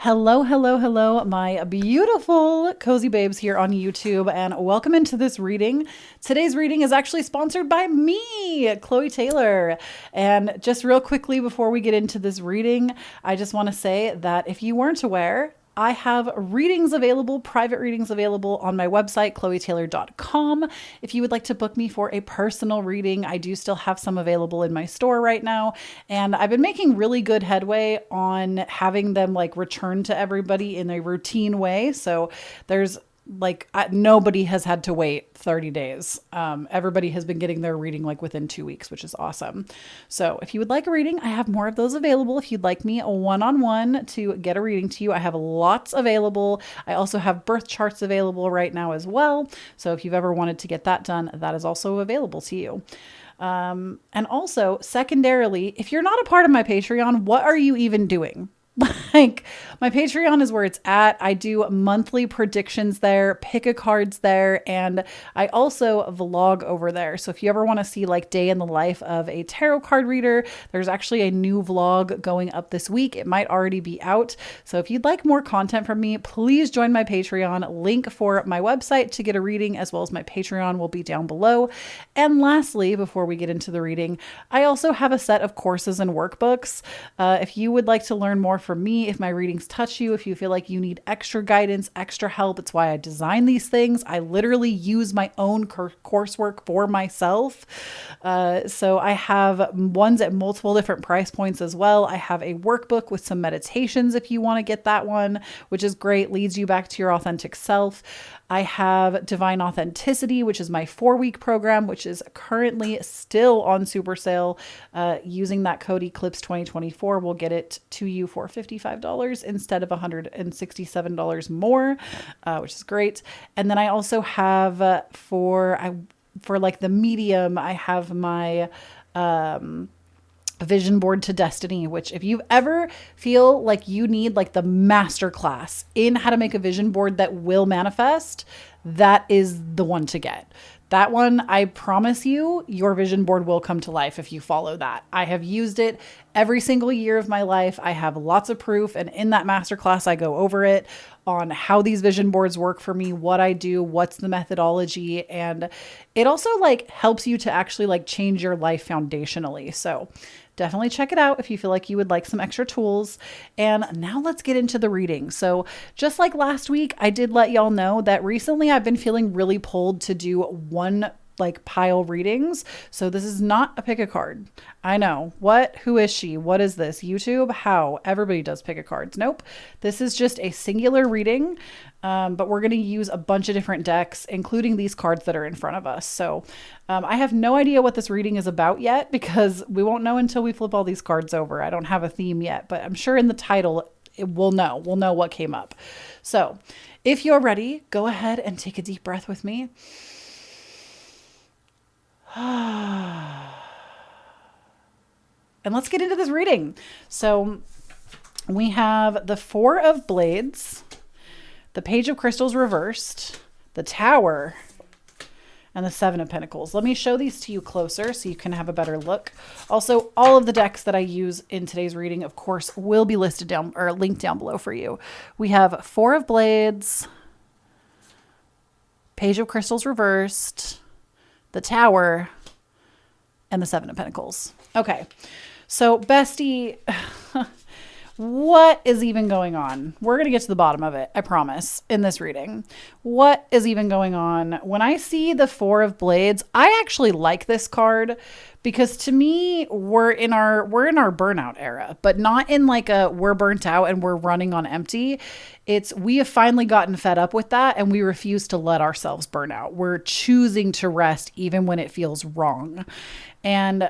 Hello, hello, hello, my beautiful cozy babes here on YouTube, and welcome into this reading. Today's reading is actually sponsored by me, Kloee Taylor. And just real quickly before we get into this reading, I just want to say that if you weren't aware, I have readings available, private readings available on my website, KhloeTaylor.com. If you would like to book me for a personal reading, I do still have some available in my store right now. And I've been making really good headway on having them like return to everybody in a routine way. So there's nobody has had to wait 30 days. Everybody has been getting their reading like within 2 weeks, which is awesome. So if you would like a reading, I have more of those available. If you'd like me a one-on-one to get a reading to you, I have lots available. I also have birth charts available right now as well. So if you've ever wanted to get that done, that is also available to you. And also secondarily, if you're not a part of my Patreon, what are you even doing? Like, my Patreon is where it's at. I do monthly predictions there, pick a cards there, and I also vlog over there. So if you ever want to see like day in the life of a tarot card reader, there's actually a new vlog going up this week. It might already be out. So if you'd like more content from me, please join my Patreon. Link for my website to get a reading as well as my Patreon will be down below. And lastly, before we get into the reading, I also have a set of courses and workbooks. If you would like to learn more from me, if my readings touch you, if you feel like you need extra guidance, extra help, it's why I design these things. I literally use my own coursework for myself. So I have ones at multiple different price points as well. I have a workbook with some meditations if you want to get that one, which is great, leads you back to your authentic self. I have Divine Authenticity, which is my 4-week program, which is currently still on super sale. Using that code Eclipse 2024 will get it to you for $55 instead of $167 more, which is great. And then I also have for like the medium, I have my vision board to destiny, which if you ever feel like you need like the master class in how to make a vision board that will manifest, that is the one to get. That one, I promise you, your vision board will come to life if you follow that. I have used it every single year of my life. I have lots of proof. And in that masterclass, I go over it on how these vision boards work for me, what I do, what's the methodology. And it also like helps you to actually like change your life foundationally. So definitely check it out if you feel like you would like some extra tools. And now let's get into the reading. So just like last week, I did let y'all know that recently I've been feeling really pulled to do one like pile readings. So this is not a pick a card. I know. What? Who is she? What is this? YouTube? How? Everybody does pick a cards. Nope. This is just a singular reading. But we're going to use a bunch of different decks, including these cards that are in front of us. So I have no idea what this reading is about yet because we won't know until we flip all these cards over. I don't have a theme yet, but I'm sure in the title we'll know what came up. So if you're ready, go ahead and take a deep breath with me. And let's get into this reading. So we have the Four of Blades, the Page of Crystals reversed, the Tower, and the Seven of Pentacles. Let me show these to you closer so you can have a better look. Also, all of the decks that I use in today's reading, of course, will be listed down or linked down below for you. We have Four of Blades, Page of Crystals reversed, the Tower, and the Seven of Pentacles. Okay, so bestie, what is even going on? We're going to get to the bottom of it, I promise, in this reading. What is even going on? When I see the Four of Blades, I actually like this card because to me, we're in our burnout era, but not in like a we're burnt out and we're running on empty. It's we have finally gotten fed up with that and we refuse to let ourselves burn out. We're choosing to rest even when it feels wrong. And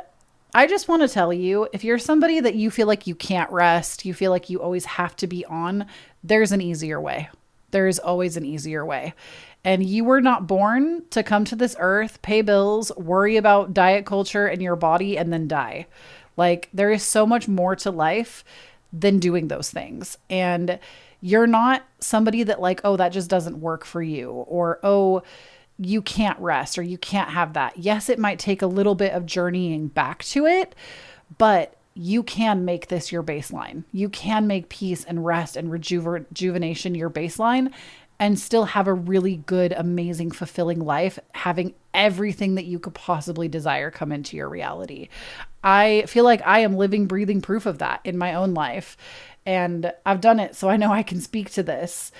I just want to tell you, if you're somebody that you feel like you can't rest, you feel like you always have to be on, there's an easier way. There is always an easier way. And you were not born to come to this earth, pay bills, worry about diet culture and your body, and then die. Like, there is so much more to life than doing those things. And you're not somebody that like, oh, that just doesn't work for you. Or, oh, you can't rest or you can't have that. Yes, it might take a little bit of journeying back to it, but you can make this your baseline. You can make peace and rest and rejuvenation your baseline and still have a really good, amazing, fulfilling life, having everything that you could possibly desire come into your reality. I feel like I am living, breathing proof of that in my own life. And I've done it, so I know I can speak to this.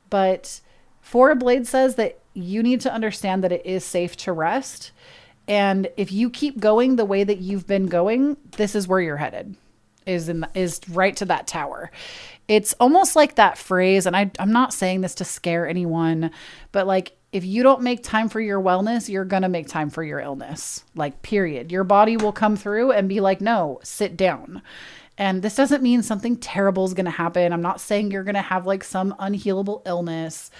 But Four of Blades says that you need to understand that it is safe to rest. And if you keep going the way that you've been going, this is where you're headed, is right to that tower. It's almost like that phrase, and I'm not saying this to scare anyone, but like, if you don't make time for your wellness, you're going to make time for your illness, like period. Your body will come through and be like, no, sit down. And this doesn't mean something terrible is going to happen. I'm not saying you're going to have like some unhealable illness.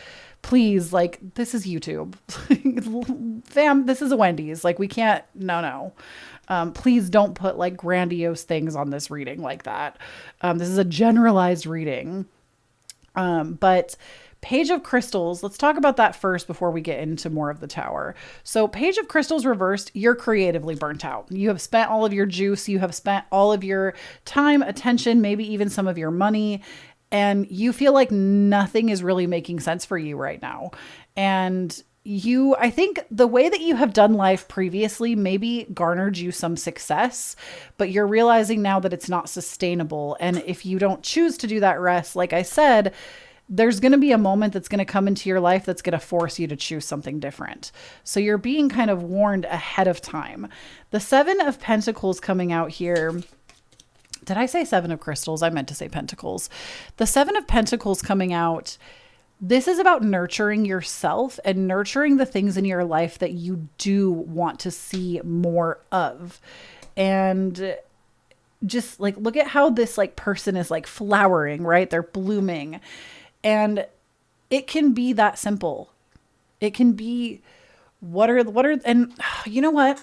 Please, like, this is YouTube. Fam, this is a Wendy's. Like, we can't, no. Please don't put like grandiose things on this reading like that. This is a generalized reading. But Page of Crystals, let's talk about that first before we get into more of the tower. So Page of Crystals reversed, you're creatively burnt out. You have spent all of your juice. You have spent all of your time, attention, maybe even some of your money. And you feel like nothing is really making sense for you right now. And I think the way that you have done life previously maybe garnered you some success, but you're realizing now that it's not sustainable. And if you don't choose to do that rest, like I said, there's going to be a moment that's going to come into your life that's going to force you to choose something different. So you're being kind of warned ahead of time. The Seven of Pentacles coming out here. Did I say Seven of Crystals? I meant to say Pentacles. The Seven of Pentacles coming out. This is about nurturing yourself and nurturing the things in your life that you do want to see more of. And just like, look at how this like person is like flowering, right? They're blooming. And it can be that simple. It can be and you know what?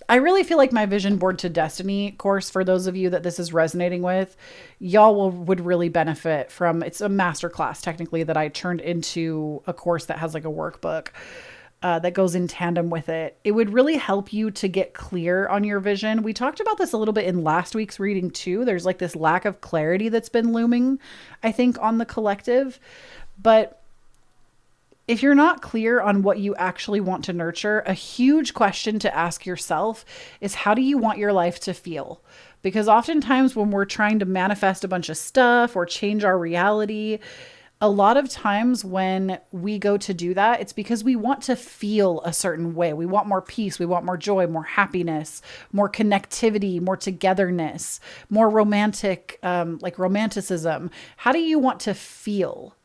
I really feel like my Vision Board to Destiny course, for those of you that this is resonating with, y'all would really benefit from. It's a masterclass technically that I turned into a course that has like a workbook that goes in tandem with it. It would really help you to get clear on your vision. We talked about this a little bit in last week's reading too. There's like this lack of clarity that's been looming, I think, on the collective. But if you're not clear on what you actually want to nurture, a huge question to ask yourself is, how do you want your life to feel? Because oftentimes when we're trying to manifest a bunch of stuff or change our reality, a lot of times when we go to do that, it's because we want to feel a certain way. We want more peace. We want more joy, more happiness, more connectivity, more togetherness, more romantic, like romanticism. How do you want to feel?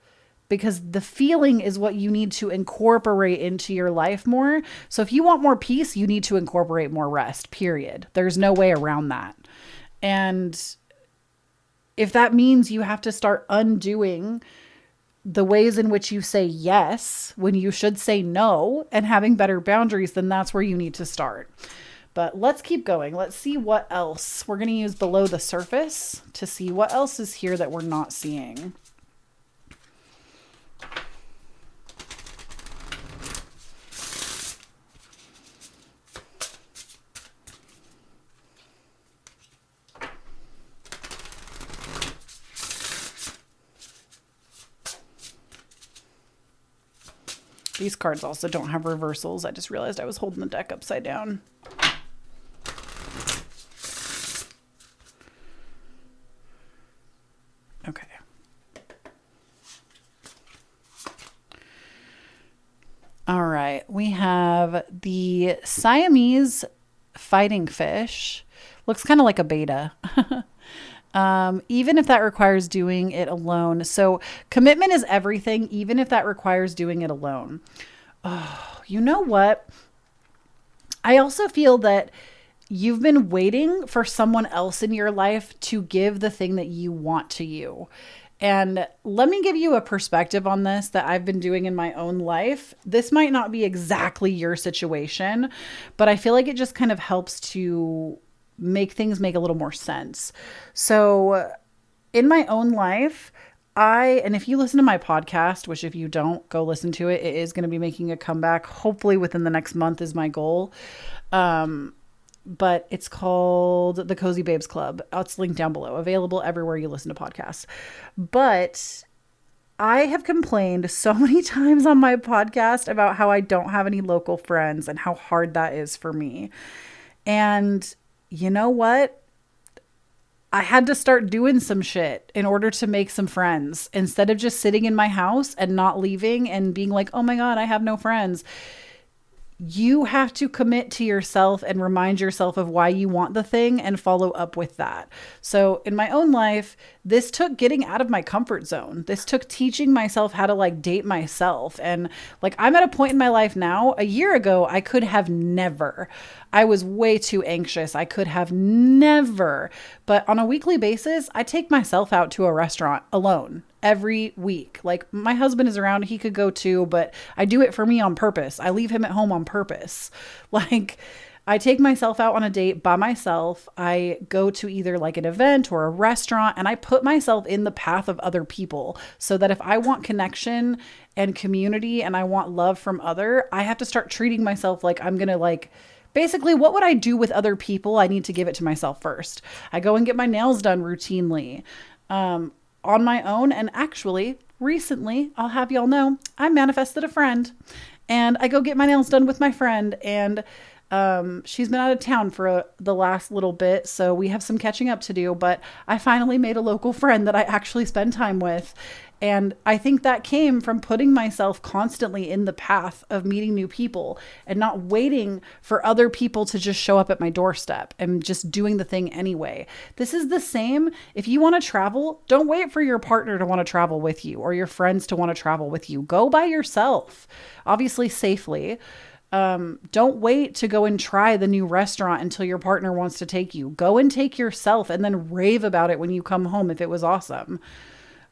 Because the feeling is what you need to incorporate into your life more. So if you want more peace, you need to incorporate more rest, period. There's no way around that. And if that means you have to start undoing the ways in which you say yes when you should say no and having better boundaries, then that's where you need to start. But let's keep going. Let's see what else. We're going to use below the surface to see what else is here that we're not seeing. These cards also don't have reversals. I just realized I was holding the deck upside down. Okay. All right. We have the Siamese fighting fish. Looks kind of like a beta. Even if that requires doing it alone. So commitment is everything, even if that requires doing it alone. Oh, you know what? I also feel that you've been waiting for someone else in your life to give the thing that you want to you. And let me give you a perspective on this that I've been doing in my own life. This might not be exactly your situation, but I feel like it just kind of helps to make things make a little more sense. So in my own life, and if you listen to my podcast, which if you don't, go listen to it, it is going to be making a comeback, hopefully within the next month is my goal. but it's called the Cozy Babes Club. It's linked down below, available everywhere you listen to podcasts. But I have complained so many times on my podcast about how I don't have any local friends and how hard that is for me. And you know what? I had to start doing some shit in order to make some friends instead of just sitting in my house and not leaving and being like, oh my God, I have no friends. You have to commit to yourself and remind yourself of why you want the thing and follow up with that. So in my own life, this took getting out of my comfort zone. This took teaching myself how to like date myself. And like, I'm at a point in my life now, a year ago, I could have never. I was way too anxious. I could have never. But on a weekly basis, I take myself out to a restaurant alone every week. Like my husband is around, he could go too, but I do it for me on purpose. I leave him at home on purpose. Like I take myself out on a date by myself. I go to either like an event or a restaurant, and I put myself in the path of other people so that if I want connection and community and I want love from I have to start treating myself like I'm going to like, basically, what would I do with other people? I need to give it to myself first. I go and get my nails done routinely. On my own. And actually, recently, I'll have y'all know, I manifested a friend and I go get my nails done with my friend. And she's been out of town for the last little bit, so we have some catching up to do, but I finally made a local friend that I actually spend time with. And I think that came from putting myself constantly in the path of meeting new people and not waiting for other people to just show up at my doorstep and just doing the thing anyway. This is the same. If you want to travel, don't wait for your partner to want to travel with you or your friends to want to travel with you. Go by yourself, obviously safely. Don't wait to go and try the new restaurant until your partner wants to take you. Go and take yourself and then rave about it when you come home if it was awesome.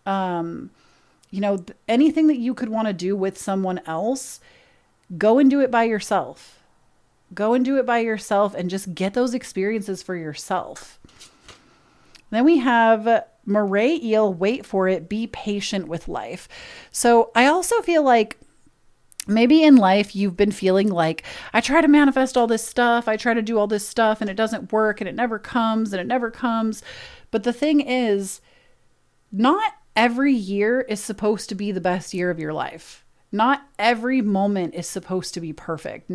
Anything that you could want to do with someone else, go and do it by yourself. Go and do it by yourself and just get those experiences for yourself. Then we have Murray Eel, wait for it, be patient with life. So I also feel like maybe in life you've been feeling like, I try to manifest all this stuff, I try to do all this stuff and it doesn't work and it never comes and it never comes. But the thing is, not every year is supposed to be the best year of your life. Not every moment is supposed to be perfect.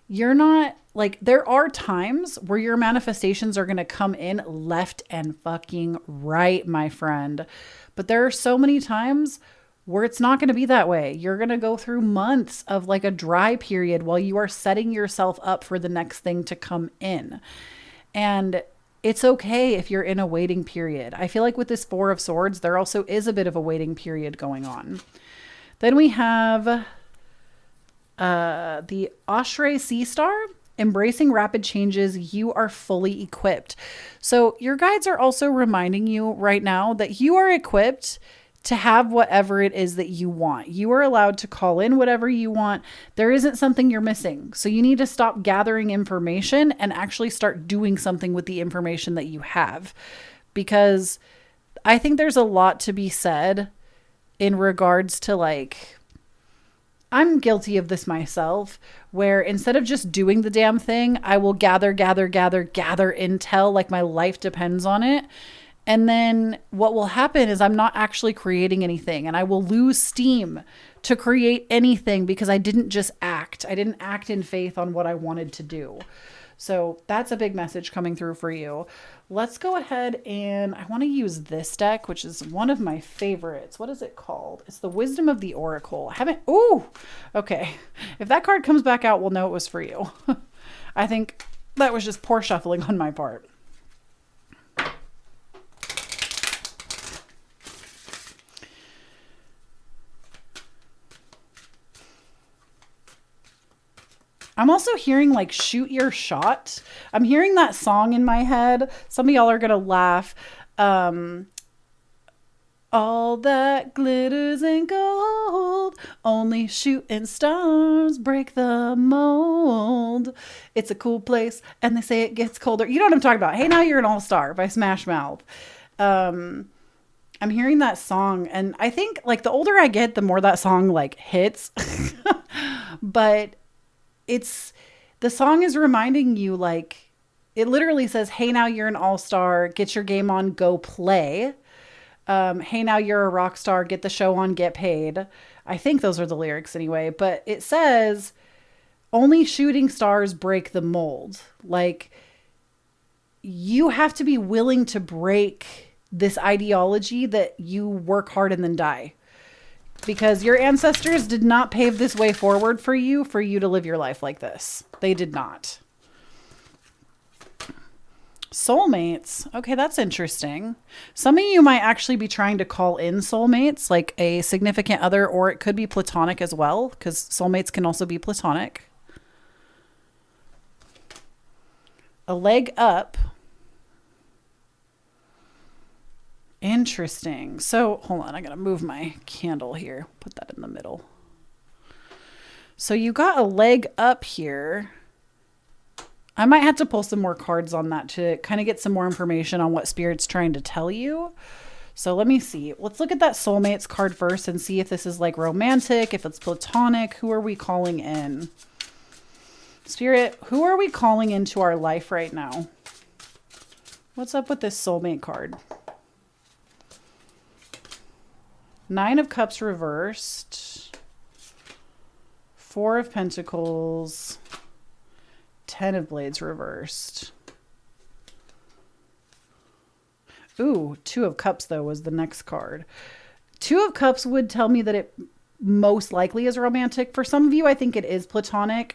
You're not like, there are times where your manifestations are going to come in left and fucking right, my friend. But there are so many times where it's not going to be that way. You're going to go through months of like a dry period while you are setting yourself up for the next thing to come in. And it's okay if you're in a waiting period. I feel like with this Four of Swords, there also is a bit of a waiting period going on. Then we have the Ashray Sea Star, embracing rapid changes. You are fully equipped. So your guides are also reminding you right now that you are equipped to have whatever it is that you want. You are allowed to call in whatever you want. There isn't something you're missing. So you need to stop gathering information and actually start doing something with the information that you have. Because I think there's a lot to be said in regards to like, I'm guilty of this myself, where instead of just doing the damn thing, I will gather intel like my life depends on it. And then what will happen is I'm not actually creating anything and I will lose steam to create anything because I didn't just act. I didn't act in faith on what I wanted to do. So that's a big message coming through for you. Let's go ahead and I want to use this deck, which is one of my favorites. What is it called? It's the Wisdom of the Oracle. Okay. If that card comes back out, we'll know it was for you. I think that was just poor shuffling on my part. I'm also hearing like shoot your shot. I'm hearing that song in my head. Some of y'all are going to laugh. All that glitters ain't gold, only shooting stars break the mold. It's a cool place and they say it gets colder. You know what I'm talking about. Hey, Now You're an All-Star by Smash Mouth. I'm hearing that song and I think like the older I get, the more that song like hits. But The song is reminding you, like, it literally says, hey, now you're an all-star, get your game on, go play. Hey, now you're a rock star, get the show on, get paid. I think those are the lyrics anyway, but it says, only shooting stars break the mold. Like, you have to be willing to break this ideology that you work hard and then die. Because your ancestors did not pave this way forward for you to live your life like this. They did not. Soulmates. Okay, that's interesting. Some of you might actually be trying to call in soulmates, like a significant other, or it could be platonic as well, because soulmates can also be platonic. A leg up. Interesting. So, hold on. I got to move my candle here. Put that in the middle. So you got a leg up here. I might have to pull some more cards on that to kind of get some more information on what Spirit's trying to tell you. So let me see. Let's look at that Soulmates card first and see if this is like romantic, if it's platonic. Who are we calling in? Spirit, who are we calling into our life right now? What's up with this Soulmate card? Nine of Cups reversed. Four of Pentacles. 10 of Blades reversed. Ooh, Two of Cups, though, was the next card. Two of Cups would tell me that it most likely is romantic. For some of you, I think it is platonic.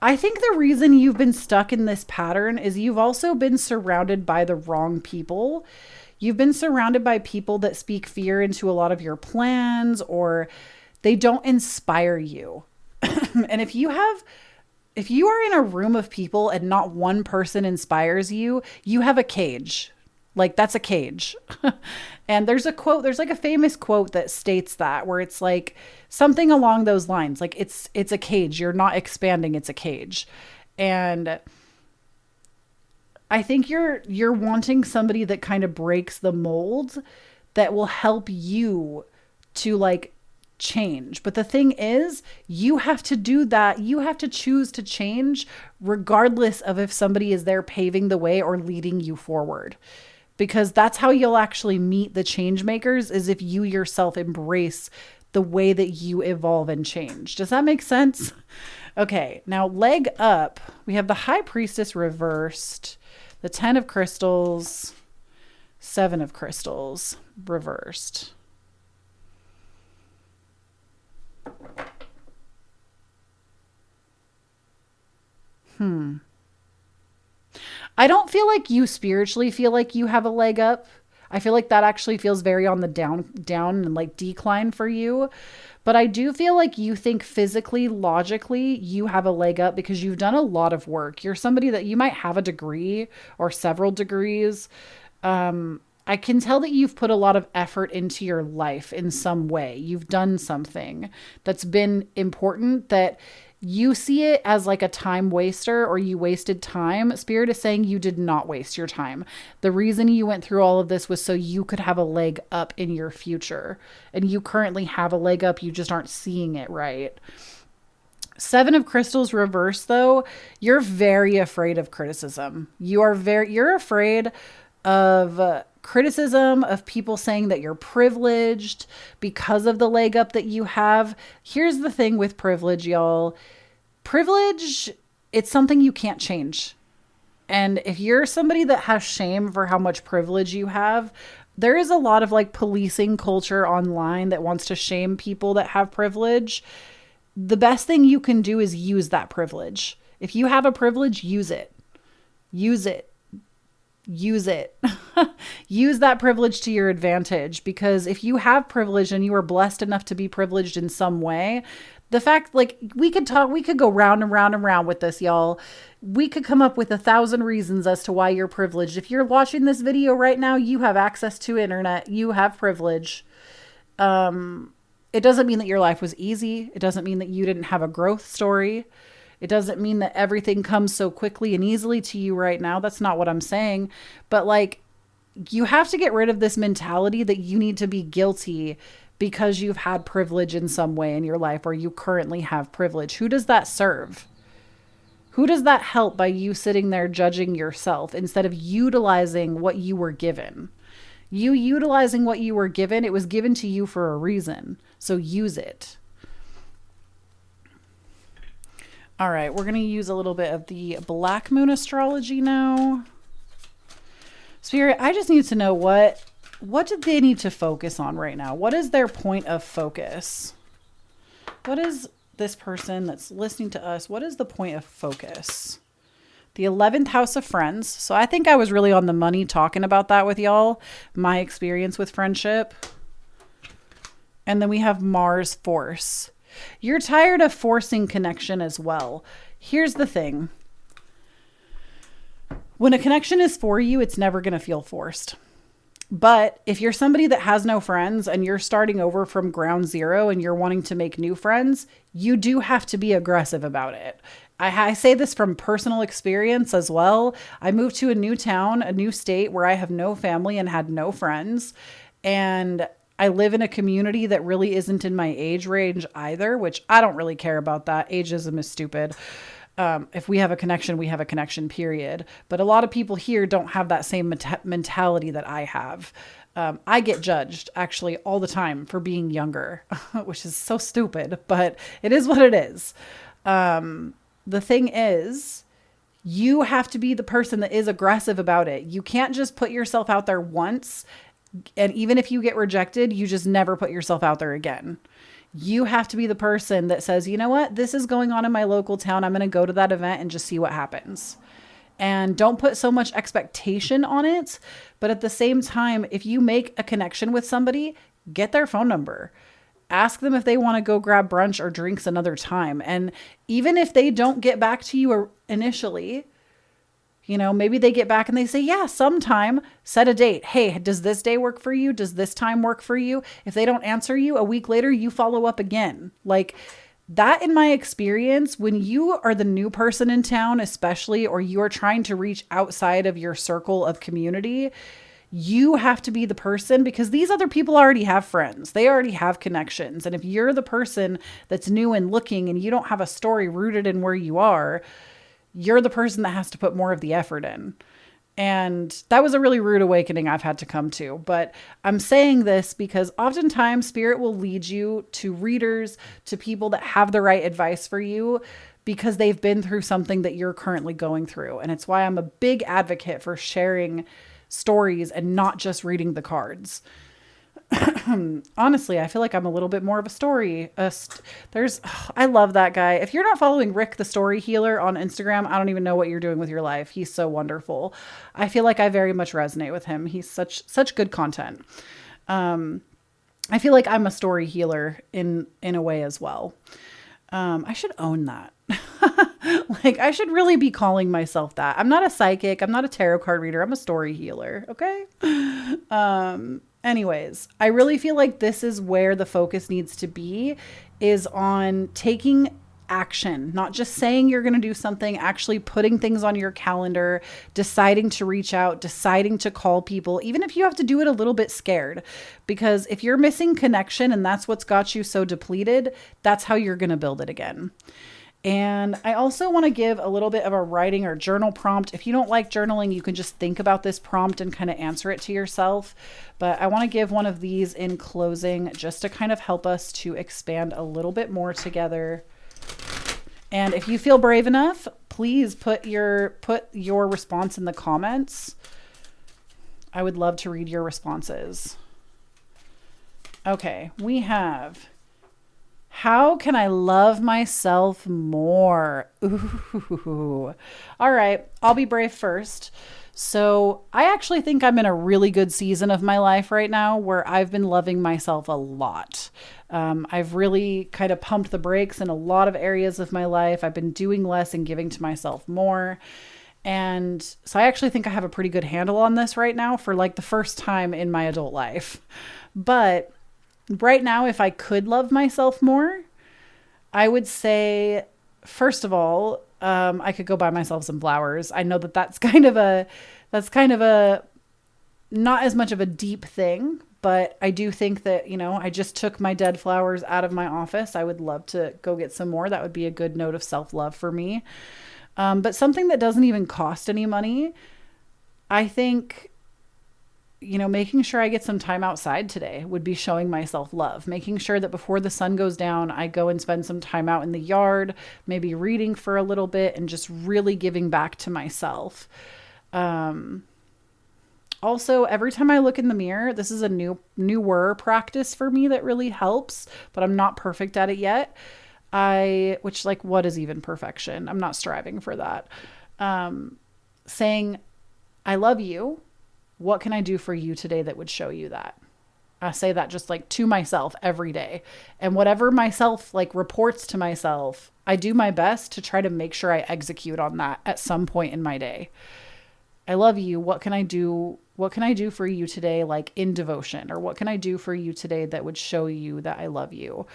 I think the reason you've been stuck in this pattern is you've also been surrounded by the wrong people. You've been surrounded by people that speak fear into a lot of your plans, or they don't inspire you. And if you are in a room of people and not one person inspires you, you have a cage. Like, that's a cage. And there's a quote, there's like a famous quote that states that, where it's like something along those lines. Like, it's a cage. You're not expanding. It's a cage. And I think you're wanting somebody that kind of breaks the mold, that will help you to like change. But the thing is, you have to do that. You have to choose to change regardless of if somebody is there paving the way or leading you forward. Because that's how you'll actually meet the change makers, is if you yourself embrace the way that you evolve and change. Does that make sense? Okay, now leg up. We have the High Priestess reversed, the 10 of Crystals, 7 of Crystals reversed. I don't feel like you spiritually feel like you have a leg up. I feel like that actually feels very on the down and like decline for you. But I do feel like you think physically, logically, you have a leg up because you've done a lot of work. You're somebody that you might have a degree or several degrees. I can tell that you've put a lot of effort into your life in some way. You've done something that's been important, that you see it as like a time waster, or you wasted time. Spirit is saying you did not waste your time. The reason you went through all of this was so you could have a leg up in your future. And you currently have a leg up. You just aren't seeing it right. 7 of Crystals reversed, though. You're very afraid of criticism. You're afraid of criticism, of people saying that you're privileged because of the leg up that you have. Here's the thing with privilege, y'all. Privilege, it's something you can't change. And if you're somebody that has shame for how much privilege you have, there is a lot of like policing culture online that wants to shame people that have privilege. The best thing you can do is use that privilege. If you have a privilege, use it. Use it. Use it. Use that privilege to your advantage, because if you have privilege and you are blessed enough to be privileged in some way, the fact, like, we could go round and round and round with this, y'all. We could come up with 1,000 reasons as to why you're privileged. If you're watching this video right now, you have access to internet, you have privilege. It doesn't mean that your life was easy. It doesn't mean that you didn't have a growth story. It doesn't mean that everything comes so quickly and easily to you right now. That's not what I'm saying. But like, you have to get rid of this mentality that you need to be guilty because you've had privilege in some way in your life, or you currently have privilege. Who does that serve? Who does that help by you sitting there judging yourself instead of utilizing what you were given? You utilizing what you were given, it was given to you for a reason. So use it. All right, we're going to use a little bit of the Black Moon astrology now. Spirit, I just need to know what do they need to focus on right now? What is their point of focus? What is this person that's listening to us? What is the point of focus? The 11th house of friends. So I think I was really on the money talking about that with y'all. My experience with friendship. And then we have Mars force. You're tired of forcing connection as well. Here's the thing. When a connection is for you, it's never going to feel forced. But if you're somebody that has no friends and you're starting over from ground zero and you're wanting to make new friends, you do have to be aggressive about it. I say this from personal experience as well. I moved to a new town, a new state where I have no family and had no friends. And I live in a community that really isn't in my age range either, which I don't really care about that. Ageism is stupid. If we have a connection, we have a connection, period. But a lot of people here don't have that same mentality that I have. I get judged actually all the time for being younger, which is so stupid, but it is what it is. The thing is, you have to be the person that is aggressive about it. You can't just put yourself out there once. And even if you get rejected, you just never put yourself out there again. You have to be the person that says, you know what, this is going on in my local town. I'm going to go to that event and just see what happens. And don't put so much expectation on it. But at the same time, if you make a connection with somebody, get their phone number. Ask them if they want to go grab brunch or drinks another time. And even if they don't get back to you initially, you know, maybe they get back and they say, yeah, sometime, set a date. Hey, does this day work for you? Does this time work for you? If they don't answer you a week later, you follow up again. Like that, in my experience, when you are the new person in town, especially, or you are trying to reach outside of your circle of community, you have to be the person, because these other people already have friends. They already have connections. And if you're the person that's new and looking and you don't have a story rooted in where you are, you're the person that has to put more of the effort in. And that was a really rude awakening I've had to come to. But I'm saying this because oftentimes Spirit will lead you to readers, to people that have the right advice for you, because they've been through something that you're currently going through. And it's why I'm a big advocate for sharing stories and not just reading the cards. Honestly, I feel like I'm a little bit more of a story. I love that guy. If you're not following Rick the Story Healer on Instagram, I don't even know what you're doing with your life. He's so wonderful. I feel like I very much resonate with him. He's such good content. I feel like I'm a story healer in a way as well. I should own that. Like, I should really be calling myself that. I'm not a psychic. I'm not a tarot card reader. I'm a story healer. Okay. Anyways, I really feel like this is where the focus needs to be, is on taking action, not just saying you're going to do something, actually putting things on your calendar, deciding to reach out, deciding to call people, even if you have to do it a little bit scared, because if you're missing connection and that's what's got you so depleted, that's how you're going to build it again. And I also want to give a little bit of a writing or journal prompt. If you don't like journaling, you can just think about this prompt and kind of answer it to yourself. But I want to give one of these in closing just to kind of help us to expand a little bit more together. And if you feel brave enough, please put your response in the comments. I would love to read your responses. Okay, we have... How can I love myself more? Ooh. All right, I'll be brave first. So I actually think I'm in a really good season of my life right now where I've been loving myself a lot. I've really kind of pumped the brakes in a lot of areas of my life. I've been doing less and giving to myself more. And so I actually think I have a pretty good handle on this right now for like the first time in my adult life. But right now, if I could love myself more, I would say, first of all, I could go buy myself some flowers. I know that's kind of a not as much of a deep thing, but I do think that, you know, I just took my dead flowers out of my office. I would love to go get some more. That would be a good note of self-love for me. But something that doesn't even cost any money, I think, making sure I get some time outside today would be showing myself love. Making sure that before the sun goes down, I go and spend some time out in the yard, maybe reading for a little bit and just really giving back to myself. Also, every time I look in the mirror, this is a newer practice for me that really helps, but I'm not perfect at it yet. What is even perfection? I'm not striving for that. Saying, I love you. What can I do for you today that would show you that? I say that just like to myself every day. And whatever myself like reports to myself, I do my best to try to make sure I execute on that at some point in my day. I love you. What can I do? What can I do for you today, like in devotion? Or what can I do for you today that would show you that I love you?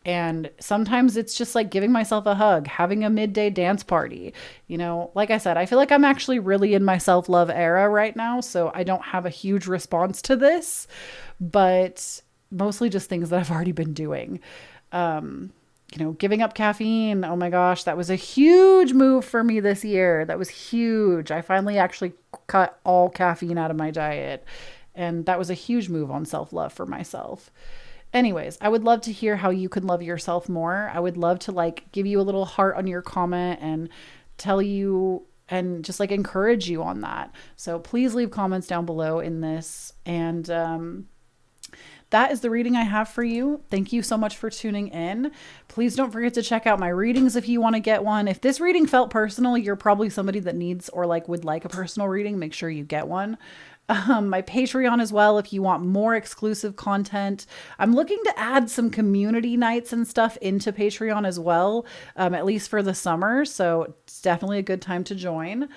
And sometimes it's just like giving myself a hug, having a midday dance party. Like I said, I feel like I'm actually really in my self-love era right now. So I don't have a huge response to this, but mostly just things that I've already been doing. Giving up caffeine. Oh my gosh, that was a huge move for me this year. That was huge. I finally actually cut all caffeine out of my diet. And that was a huge move on self-love for myself. Anyways, I would love to hear how you can love yourself more. I would love to like give you a little heart on your comment and tell you and just like encourage you on that. So please leave comments down below in this. And that is the reading I have for you. Thank you so much for tuning in. Please don't forget to check out my readings if you want to get one. If this reading felt personal, you're probably somebody that needs or like would like a personal reading. Make sure you get one. My Patreon as well, if you want more exclusive content. I'm looking to add some community nights and stuff into Patreon as well, at least for the summer. So it's definitely a good time to join.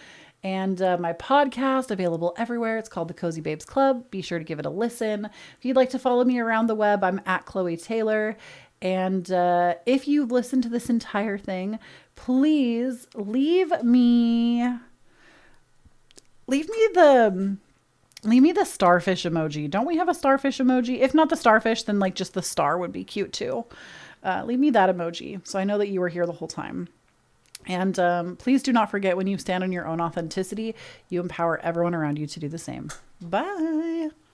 And my podcast, available everywhere. It's called The Cozy Babes Club. Be sure to give it a listen. If you'd like to follow me around the web, I'm at Kloee Taylor. And if you've listened to this entire thing, please leave me the starfish emoji. Don't we have a starfish emoji? If not the starfish, then like just the star would be cute too. Leave me that emoji so I know that you were here the whole time. And please do not forget, when you stand on your own authenticity, you empower everyone around you to do the same. Bye.